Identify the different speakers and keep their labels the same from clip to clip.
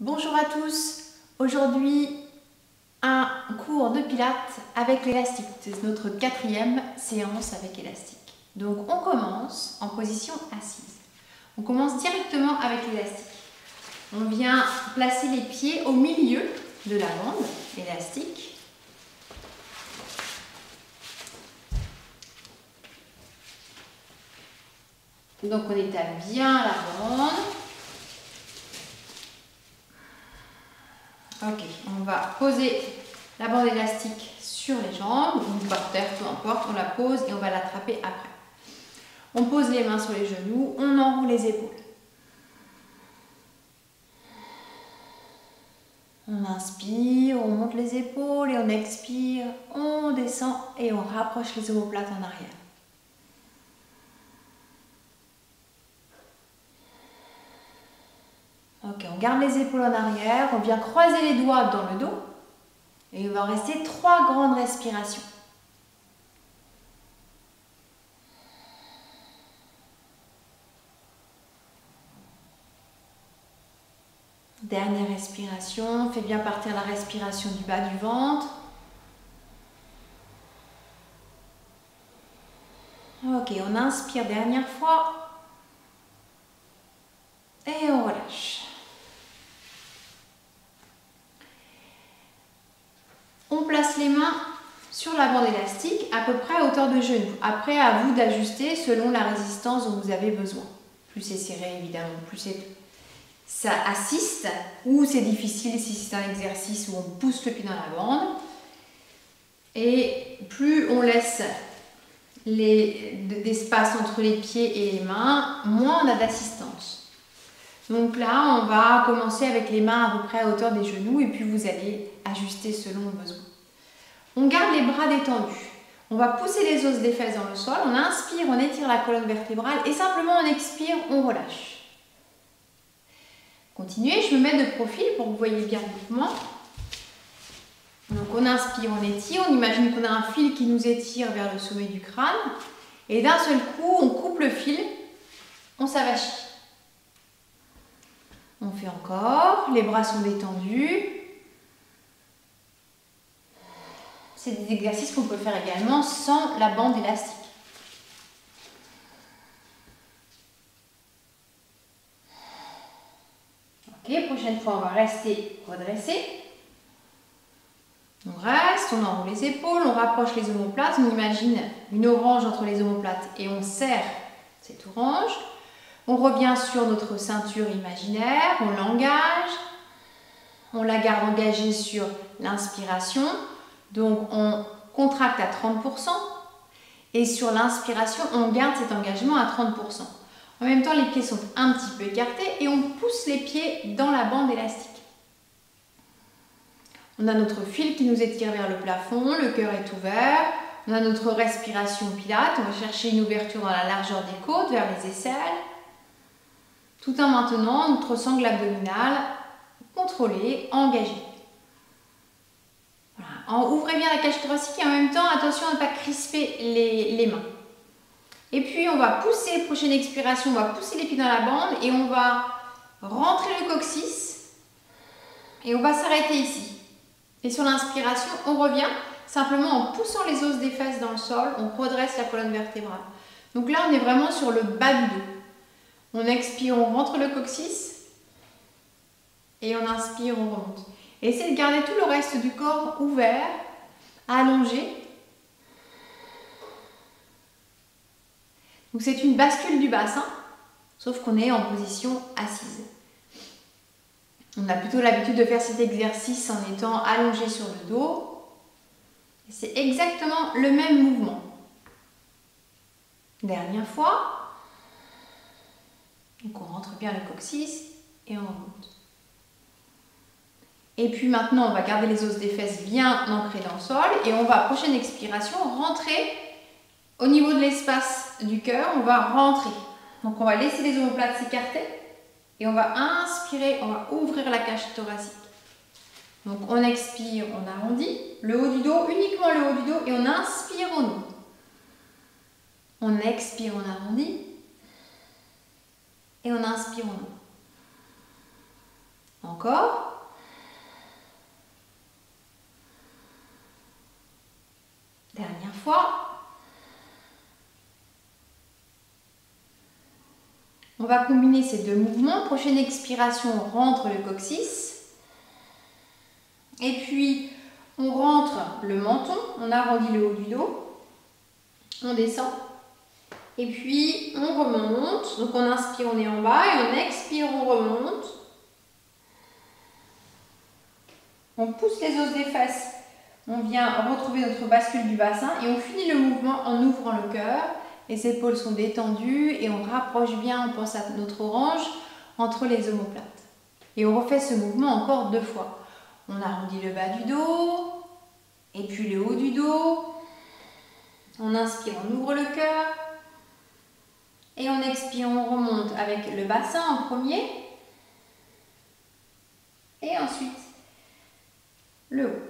Speaker 1: Bonjour à tous, aujourd'hui un cours de pilates avec l'élastique, c'est notre 4e séance avec élastique. Donc on commence en position assise, on commence directement avec l'élastique. On vient placer les pieds au milieu de la bande élastique. Donc on étale bien la bande. Ok, on va poser la bande élastique sur les jambes ou par terre, peu importe, on la pose et on va l'attraper après. On pose les mains sur les genoux, on enroule les épaules. On inspire, on monte les épaules et on expire, on descend et on rapproche les omoplates en arrière. Ok, on garde les épaules en arrière, on vient croiser les doigts dans le dos et il va rester 3 grandes respirations. Dernière respiration, fais bien partir la respiration du bas du ventre. Ok, on inspire dernière fois et on relâche. On place les mains sur la bande élastique à peu près à hauteur de genou. Après, à vous d'ajuster selon la résistance dont vous avez besoin. Plus c'est serré évidemment, plus ça assiste, ou c'est difficile si c'est un exercice où on pousse le pied dans la bande. Et plus on laisse d'espace entre les pieds et les mains, moins on a d'assistance. Donc là, on va commencer avec les mains à peu près à hauteur des genoux et puis vous allez ajuster selon le besoin. On garde les bras détendus. On va pousser les os des fesses dans le sol. On inspire, on étire la colonne vertébrale et simplement on expire, on relâche. Continuez, je me mets de profil pour que vous voyez bien le mouvement. Donc on inspire, on étire, on imagine qu'on a un fil qui nous étire vers le sommet du crâne. Et d'un seul coup, on coupe le fil, on s'avachit. On fait encore, les bras sont détendus. C'est des exercices qu'on peut faire également sans la bande élastique. Ok, prochaine fois, on va rester redressé. On reste, on enroule les épaules, on rapproche les omoplates. On imagine une orange entre les omoplates et on serre cette orange. On revient sur notre ceinture imaginaire, on l'engage. On la garde engagée sur l'inspiration. Donc on contracte à 30% et sur l'inspiration, on garde cet engagement à 30%. En même temps, les pieds sont un petit peu écartés et on pousse les pieds dans la bande élastique. On a notre fil qui nous étire vers le plafond, le cœur est ouvert. On a notre respiration pilates, on va chercher une ouverture dans la largeur des côtes, vers les aisselles. Tout en maintenant notre sangle abdominale contrôlée, engagée. Voilà. Ouvrez bien la cage thoracique et en même temps, attention à ne pas crisper les mains. Et puis on va pousser, prochaine expiration, on va pousser les pieds dans la bande et on va rentrer le coccyx et on va s'arrêter ici. Et sur l'inspiration, on revient simplement en poussant les os des fesses dans le sol, on redresse la colonne vertébrale. Donc là, on est vraiment sur le bas du dos. On expire, on rentre le coccyx et on inspire, on remonte. Essayez de garder tout le reste du corps ouvert, allongé. Donc c'est une bascule du bassin, sauf qu'on est en position assise. On a plutôt l'habitude de faire cet exercice en étant allongé sur le dos. C'est exactement le même mouvement. Dernière fois. Donc on rentre bien le coccyx et on remonte. Et puis maintenant, on va garder les os des fesses bien ancrés dans le sol et on va, prochaine expiration, rentrer au niveau de l'espace du cœur. On va rentrer. Donc on va laisser les omoplates s'écarter et on va inspirer, on va ouvrir la cage thoracique. Donc on expire, on arrondit le haut du dos, uniquement le haut du dos et on inspire, on ouvre. On expire, on arrondit et on inspire, on ouvre. Encore. Dernière fois. On va combiner ces deux mouvements. Prochaine expiration, on rentre le coccyx. Et puis, on rentre le menton, on arrondit le haut du dos. On descend. Et puis, on remonte. Donc, on inspire, on est en bas. Et on expire, on remonte. On pousse les os des fesses. On vient retrouver notre bascule du bassin. Et on finit le mouvement en ouvrant le cœur. Les épaules sont détendues et on rapproche bien, on pense à notre orange, entre les omoplates. Et on refait ce mouvement encore 2 fois. On arrondit le bas du dos, et puis le haut du dos. On inspire, on ouvre le cœur. Et on expire, on remonte avec le bassin en premier. Et ensuite, le haut.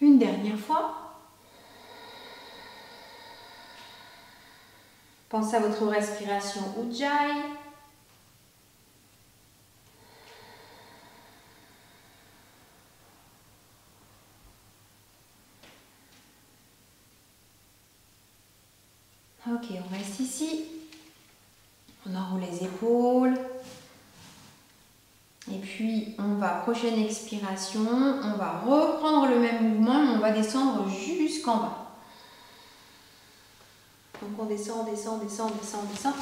Speaker 1: Une dernière fois. Pensez à votre respiration Ujjayi. Ok, on reste ici. On enroule les épaules. Et puis, on va, prochaine expiration, on va reprendre le même mouvement, mais on va descendre jusqu'en bas. Donc on descend, descend, descend, descend, descend.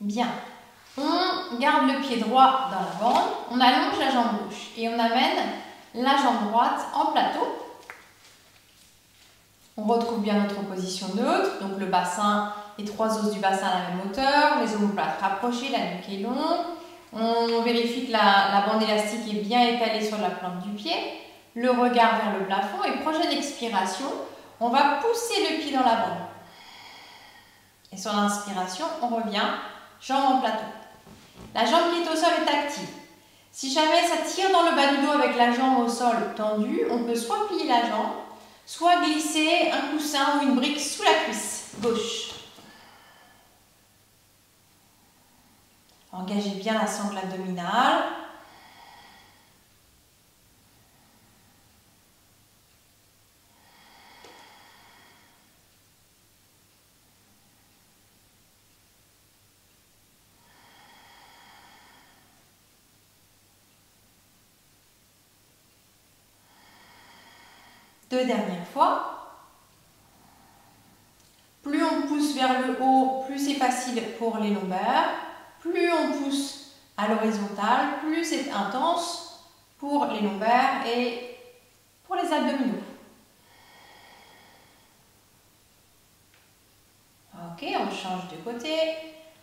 Speaker 1: Bien. On garde le pied droit dans la bande, on allonge la jambe gauche et on amène la jambe droite en plateau. On retrouve bien notre position neutre, donc le bassin, les 3 os du bassin à la même hauteur, les omoplates rapprochées, la nuque est longue. On vérifie que la bande élastique est bien étalée sur la plante du pied, le regard vers le plafond et prochaine expiration, on va pousser le pied dans la bande. Et sur l'inspiration, on revient, jambe en plateau. La jambe qui est au sol est active. Si jamais ça tire dans le bas du dos avec la jambe au sol tendue, on peut soit plier la jambe, soit glisser un coussin ou une brique sous la cuisse gauche. Engagez bien la sangle abdominale. Deux dernières fois. Plus on pousse vers le haut, plus c'est facile pour les lombaires. Plus on pousse à l'horizontale, plus c'est intense pour les lombaires et pour les abdominaux. Ok, on change de côté.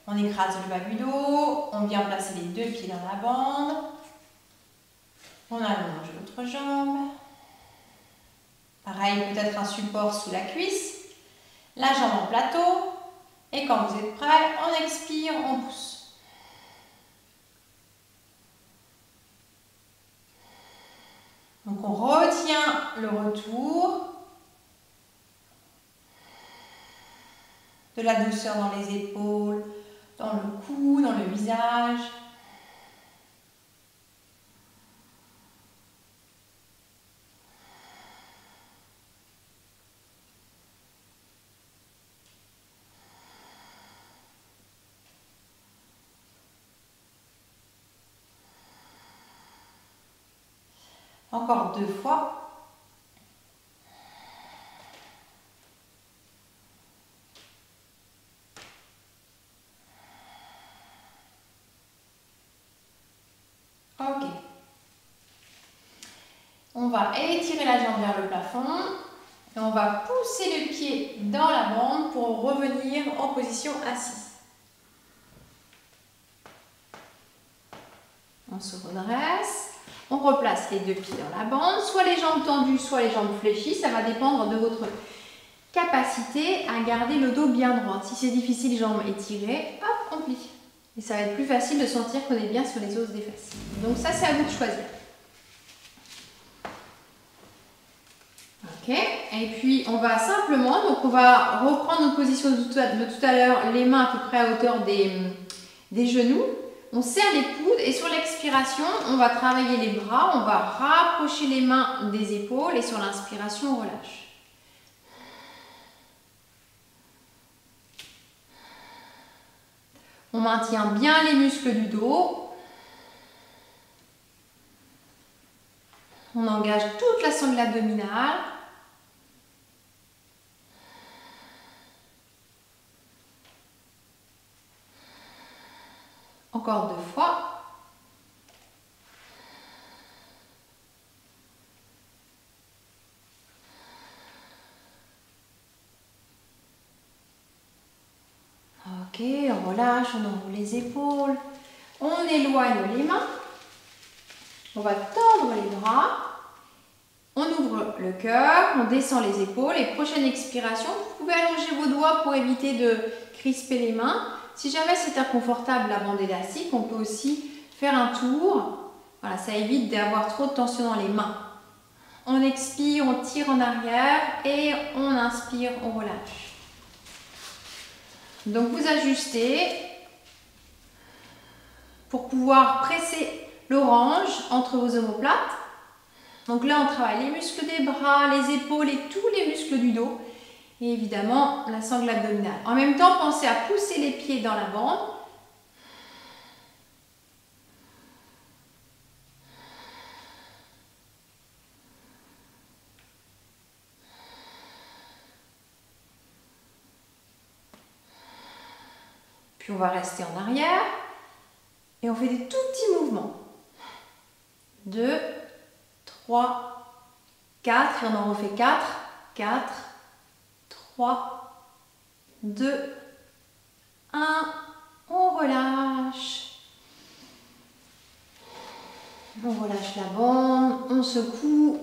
Speaker 1: On écrase le bas du dos. On vient placer les 2 pieds dans la bande. On allonge l'autre jambe. Pareil, peut-être un support sous la cuisse. La jambe en plateau. Et quand vous êtes prêt, on expire, on pousse. Donc on retient le retour. De la douceur dans les épaules, dans le cou, dans le visage. Encore 2 fois. Ok. On va étirer la jambe vers le plafond et on va pousser le pied dans la bande pour revenir en position assise. On se redresse. On replace les 2 pieds dans la bande, soit les jambes tendues, soit les jambes fléchies. Ça va dépendre de votre capacité à garder le dos bien droit. Si c'est difficile, jambes étirées, hop, on plie. Et ça va être plus facile de sentir qu'on est bien sur les os des fesses. Donc ça, c'est à vous de choisir. Ok, et puis on va simplement, donc on va reprendre notre position de tout à l'heure, les mains à peu près à hauteur des genoux. On serre les coudes et sur l'expiration, on va travailler les bras, on va rapprocher les mains des épaules et sur l'inspiration, on relâche. On maintient bien les muscles du dos. On engage toute la sangle abdominale. Encore 2 fois. Ok, on relâche, on enroule les épaules. On éloigne les mains. On va tendre les bras. On ouvre le cœur, on descend les épaules et prochaine expiration, vous pouvez allonger vos doigts pour éviter de crisper les mains. Si jamais c'est inconfortable la bande élastique, on peut aussi faire un tour. Voilà, ça évite d'avoir trop de tension dans les mains. On expire, on tire en arrière et on inspire, on relâche. Donc vous ajustez pour pouvoir presser l'orange entre vos omoplates. Donc là, on travaille les muscles des bras, les épaules et tous les muscles du dos. Et évidemment, la sangle abdominale. En même temps, pensez à pousser les pieds dans la bande. Puis on va rester en arrière. Et on fait des tout petits mouvements. 2, 3, 4, et on en refait 4, 4, 3, 2, 1, on relâche. On relâche la bande, on secoue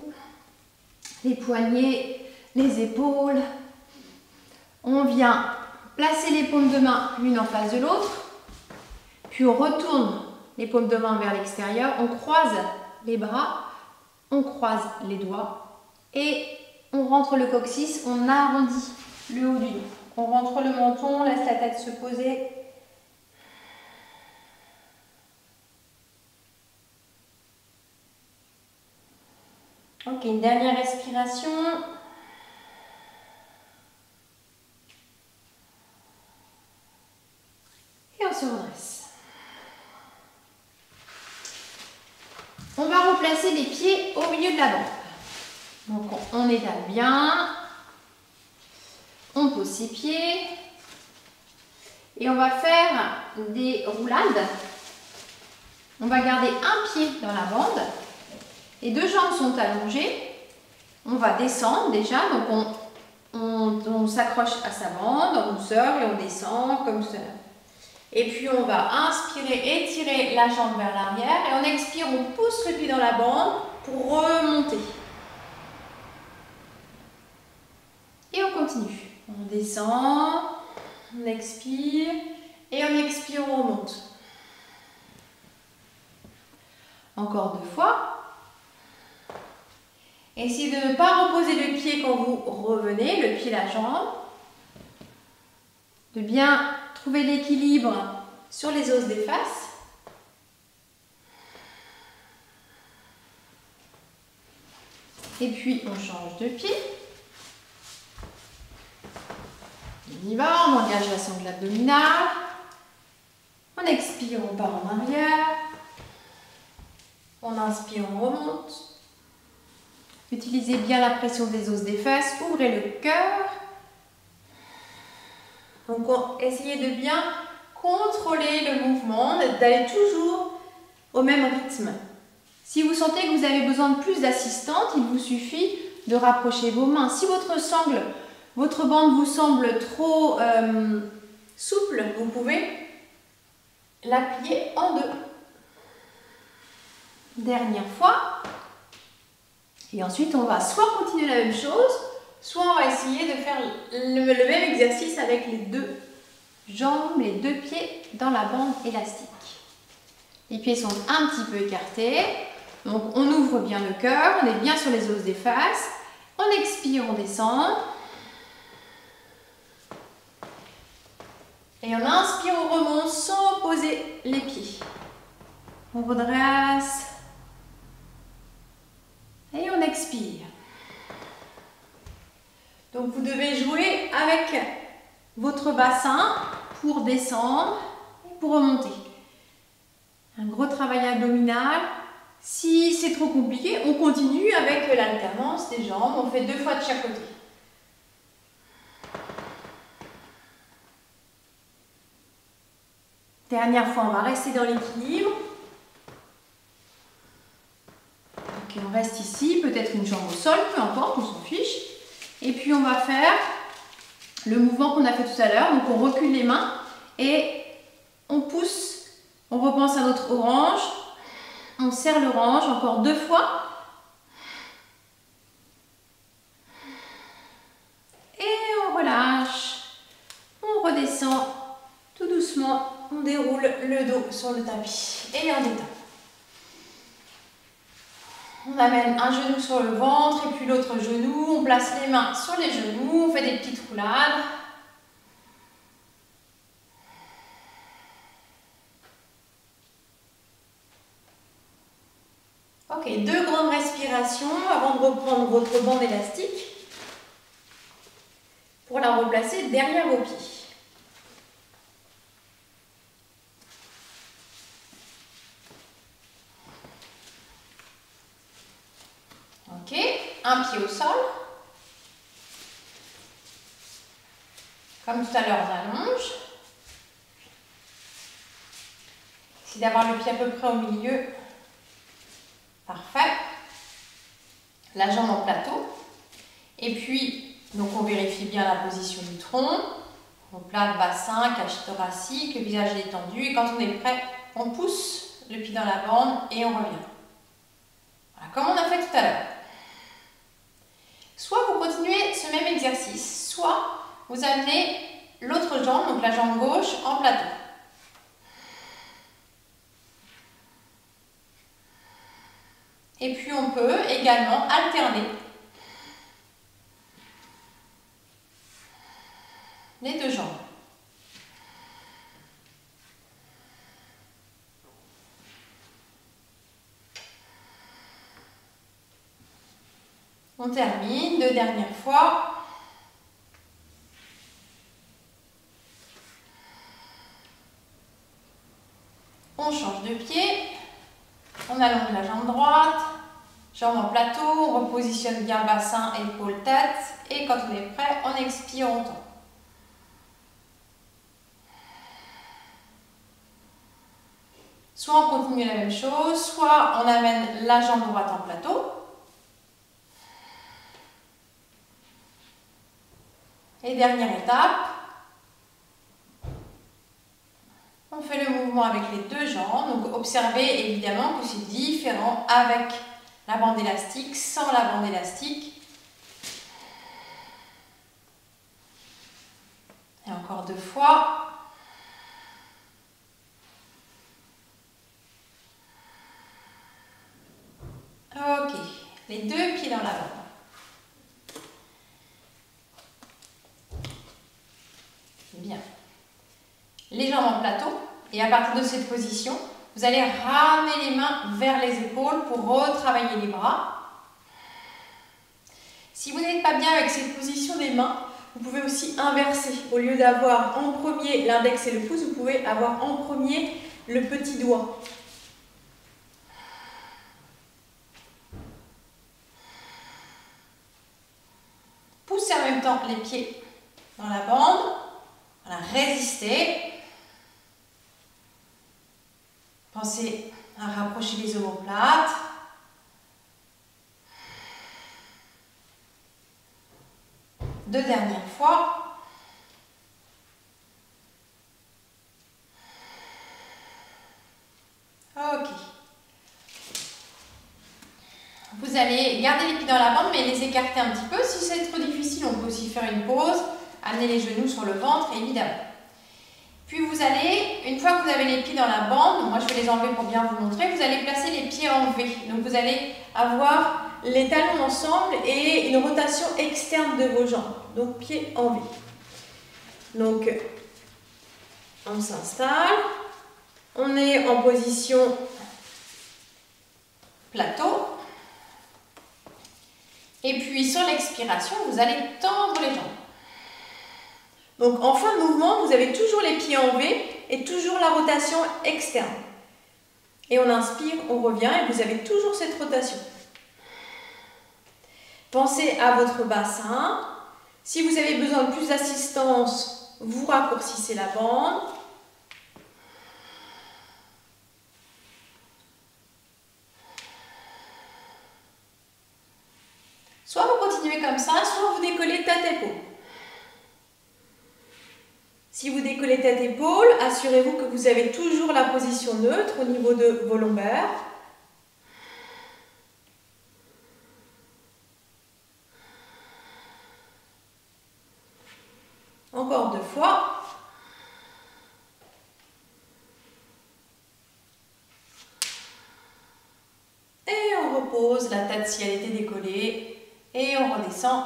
Speaker 1: les poignets, les épaules. On vient placer les paumes de main l'une en face de l'autre, puis on retourne les paumes de main vers l'extérieur, on croise les bras, on croise les doigts et on rentre le coccyx, on arrondit le haut du dos. On rentre le menton, on laisse la tête se poser. Ok, une dernière respiration. Et on se redresse. On va replacer les pieds au milieu de la bande. Donc on étale bien, on pose ses pieds et on va faire des roulades. On va garder un pied dans la bande, les deux jambes sont allongées. On va descendre déjà, donc on s'accroche à sa bande en douceur et on descend comme cela. Et puis on va inspirer, étirer la jambe vers l'arrière et on expire, on pousse le pied dans la bande pour remonter. Et on continue. On descend, on expire et on expire, on remonte. Encore 2 fois. Essayez de ne pas reposer le pied quand vous revenez, le pied, la jambe. De bien trouver l'équilibre sur les os des faces. Et puis on change de pied. On y va, on engage la sangle abdominale. On expire, on part en arrière. On inspire, on remonte. Utilisez bien la pression des os des fesses, ouvrez le cœur. Donc essayez de bien contrôler le mouvement, d'aller toujours au même rythme. Si vous sentez que vous avez besoin de plus d'assistante, il vous suffit de rapprocher vos mains. Si votre bande vous semble trop souple, vous pouvez la plier en 2. Dernière fois. Et ensuite, on va soit continuer la même chose, soit on va essayer de faire le même exercice avec les 2 jambes, les 2 pieds dans la bande élastique. Les pieds sont un petit peu écartés. Donc, on ouvre bien le cœur, on est bien sur les os des faces. On expire, on descend. Et on inspire, on remonte sans poser les pieds. On redresse. Et on expire. Donc vous devez jouer avec votre bassin pour descendre et pour remonter. Un gros travail abdominal. Si c'est trop compliqué, on continue avec l'alternance des jambes. On fait 2 fois de chaque côté. Dernière fois, on va rester dans l'équilibre. Ok, on reste ici, peut-être une jambe au sol, peu importe, on s'en fiche. Et puis on va faire le mouvement qu'on a fait tout à l'heure. Donc on recule les mains et on pousse, on repense à notre orange. On serre l'orange, encore 2 fois. Et on relâche. On redescend tout doucement. On déroule le dos sur le tapis et on détend. On amène un genou sur le ventre et puis l'autre genou. On place les mains sur les genoux. On fait des petites roulades. Ok, 2 grandes respirations avant de reprendre votre bande élastique pour la replacer derrière vos pieds. Ok, un pied au sol. Comme tout à l'heure, on allonge. Essayez d'avoir le pied à peu près au milieu. Parfait. La jambe en plateau. Et puis, donc on vérifie bien la position du tronc. Omoplate, bassin, cage thoracique, le visage détendu. Et quand on est prêt, on pousse le pied dans la bande et on revient. Voilà, comme on a fait tout à l'heure. Soit vous continuez ce même exercice, soit vous amenez l'autre jambe, donc la jambe gauche, en plateau. Et puis on peut également alterner les 2 jambes. On termine, 2 dernières fois. On change de pied. On allonge la jambe droite. Jambe en plateau. On repositionne bien bassin, épaule, tête. Et quand on est prêt, on expire, on tombe. Soit on continue la même chose, soit on amène la jambe droite en plateau. Et dernière étape, on fait le mouvement avec les 2 jambes. Donc observez évidemment que c'est différent avec la bande élastique, sans la bande élastique. Et encore 2 fois. Ok, les 2 pieds dans la bande. Bien. Les jambes en plateau. Et à partir de cette position, vous allez ramener les mains vers les épaules pour retravailler les bras. Si vous n'êtes pas bien avec cette position des mains, vous pouvez aussi inverser. Au lieu d'avoir en premier l'index et le pouce, vous pouvez avoir en premier le petit doigt. Poussez en même temps les pieds dans la bande. Voilà, résistez. Pensez à rapprocher les omoplates. Deux dernières fois. Ok. Vous allez garder les pieds dans la bande, mais les écarter un petit peu. Si c'est trop difficile, on peut aussi faire une pause. Amener les genoux sur le ventre, évidemment. Puis vous allez, une fois que vous avez les pieds dans la bande, moi je vais les enlever pour bien vous montrer, vous allez placer les pieds en V. Donc vous allez avoir les talons ensemble et une rotation externe de vos jambes. Donc pied en V. Donc on s'installe. On est en position plateau. Et puis sur l'expiration, vous allez tendre les jambes. Donc en fin de mouvement, vous avez toujours les pieds en V et toujours la rotation externe. Et on inspire, on revient et vous avez toujours cette rotation. Pensez à votre bassin. Si vous avez besoin de plus d'assistance, vous raccourcissez la bande. Soit vous continuez comme ça, soit vous décollez tête-épaule. Si vous décollez tête-épaule, assurez-vous que vous avez toujours la position neutre au niveau de vos lombaires. Encore 2 fois. Et on repose la tête si elle était décollée. Et on redescend.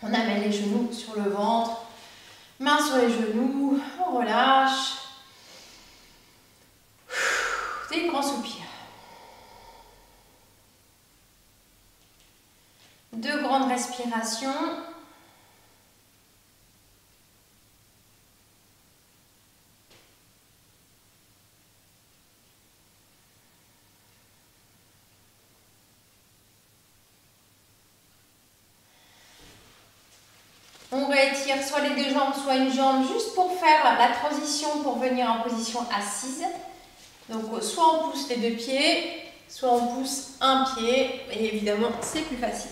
Speaker 1: On amène les genoux sur le ventre. Mains sur les genoux. On relâche. Des grands soupirs. 2 grandes respirations. On réétire soit les 2 jambes, soit une jambe, juste pour faire la transition pour venir en position assise. Donc soit on pousse les 2 pieds, soit on pousse un pied, et évidemment c'est plus facile.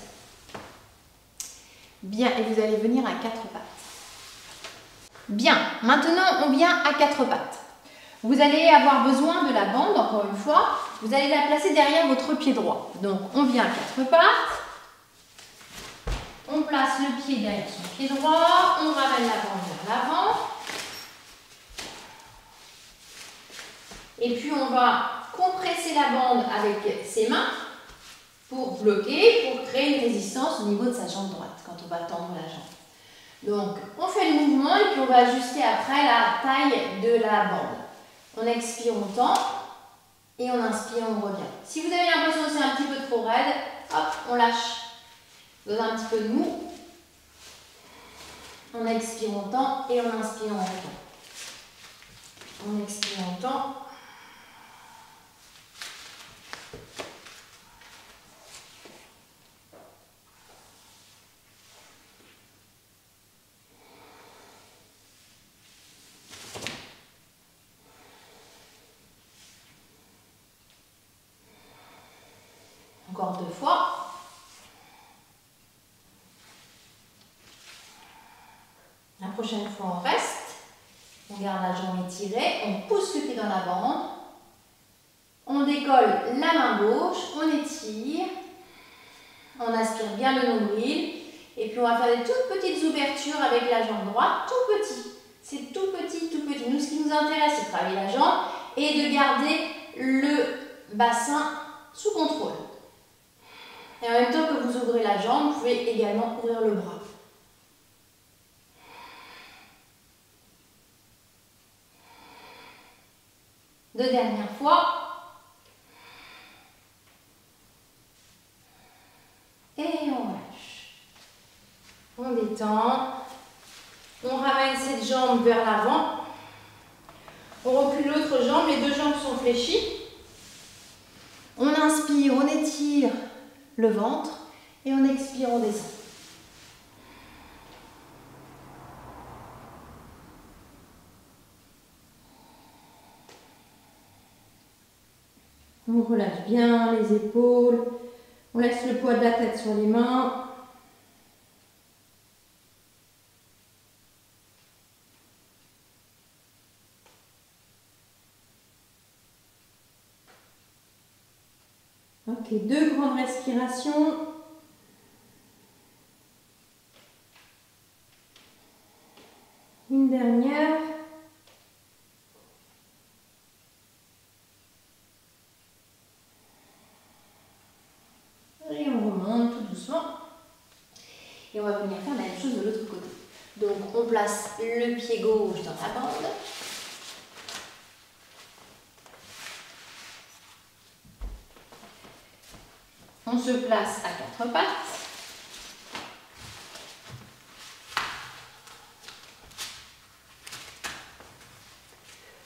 Speaker 1: Bien, et vous allez venir à 4 pattes. Bien, maintenant on vient à 4 pattes. Vous allez avoir besoin de la bande, encore une fois, vous allez la placer derrière votre pied droit. Donc on vient à 4 pattes. On place le pied derrière son pied droit, on ramène la bande vers l'avant. Et puis on va compresser la bande avec ses mains pour bloquer, pour créer une résistance au niveau de sa jambe droite quand on va tendre la jambe. Donc on fait le mouvement et puis on va ajuster après la taille de la bande. On expire, on tend et on inspire, on revient. Si vous avez l'impression que c'est un petit peu trop raide, hop, on lâche. Donne un petit peu de mou. On expire, on tend et on inspire, on revient. On expire, on tend. Encore 2 fois. La prochaine fois, on reste. On garde la jambe étirée. On pousse le pied dans la bande. On décolle la main gauche. On étire. On aspire bien le nombril. Et puis, on va faire des toutes petites ouvertures avec la jambe droite. Tout petit. C'est tout petit, tout petit. Nous, ce qui nous intéresse, c'est de travailler la jambe et de garder le bassin sous contrôle. Et en même temps que vous ouvrez la jambe, vous pouvez également ouvrir le bras. Deux dernières fois. Et on lâche. On détend. On ramène cette jambe vers l'avant. On replie l'autre jambe, les 2 jambes sont fléchies. On inspire, on étire le ventre et on expire, on descend. On relâche bien les épaules, on laisse le poids de la tête sur les mains. Ok, 2 grandes respirations. Une dernière. Et on Et on va venir faire la même chose de l'autre côté. Donc on place le pied gauche dans la bande. On se place à quatre pattes.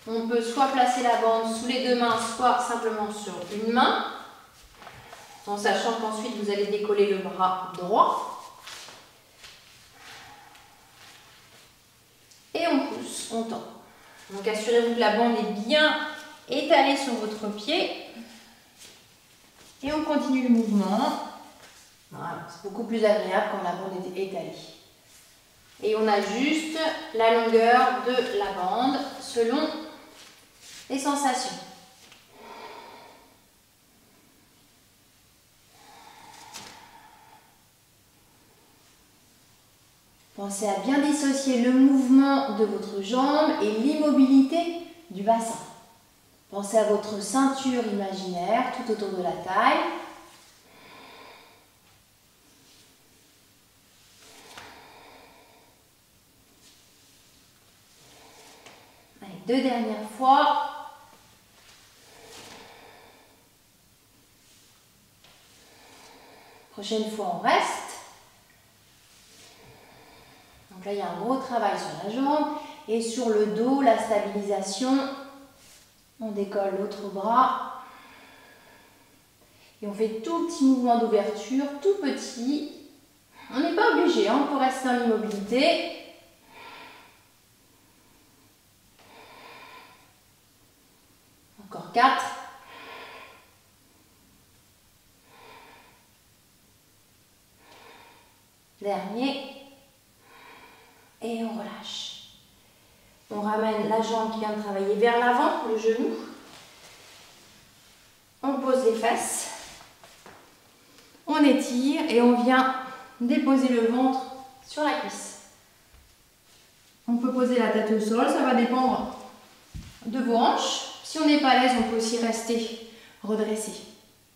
Speaker 1: On peut soit placer la bande sous les deux mains, soit simplement sur une main, en sachant qu'ensuite vous allez décoller le bras droit. Et on pousse, on tend. Donc assurez-vous que la bande est bien étalée sur votre pied. Et on continue le mouvement. Voilà, c'est beaucoup plus agréable quand la bande est étalée. Et on ajuste la longueur de la bande selon les sensations. Pensez à bien dissocier le mouvement de votre jambe et l'immobilité du bassin. Pensez à votre ceinture imaginaire tout autour de la taille. Allez, deux dernières fois. Prochaine fois, on reste. Donc là, il y a un gros travail sur la jambe et sur le dos, la stabilisation. On décolle l'autre bras. Et on fait tout petit mouvement d'ouverture, tout petit. On n'est pas obligé, hein, on peut rester en immobilité. Encore 4. Dernier. Et on relâche. On ramène la jambe qui vient de travailler vers l'avant, le genou. On pose les fesses. On étire et on vient déposer le ventre sur la cuisse. On peut poser la tête au sol, ça va dépendre de vos hanches. Si on n'est pas à l'aise, on peut aussi rester redressé.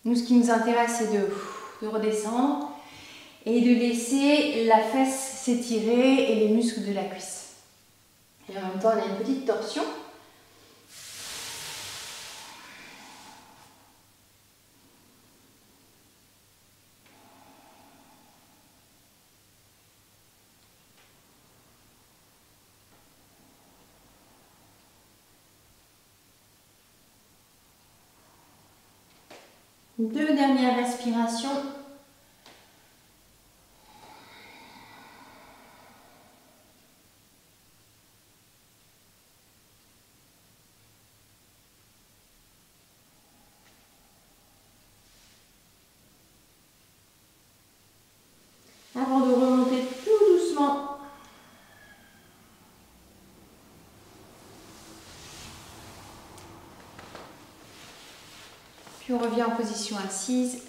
Speaker 1: Nous, ce qui nous intéresse, c'est de redescendre et de laisser la fesse s'étirer et les muscles de la cuisse. Et en même temps, on a une petite torsion. Deux dernières respirations. Avant de remonter tout doucement. Puis on revient en position assise.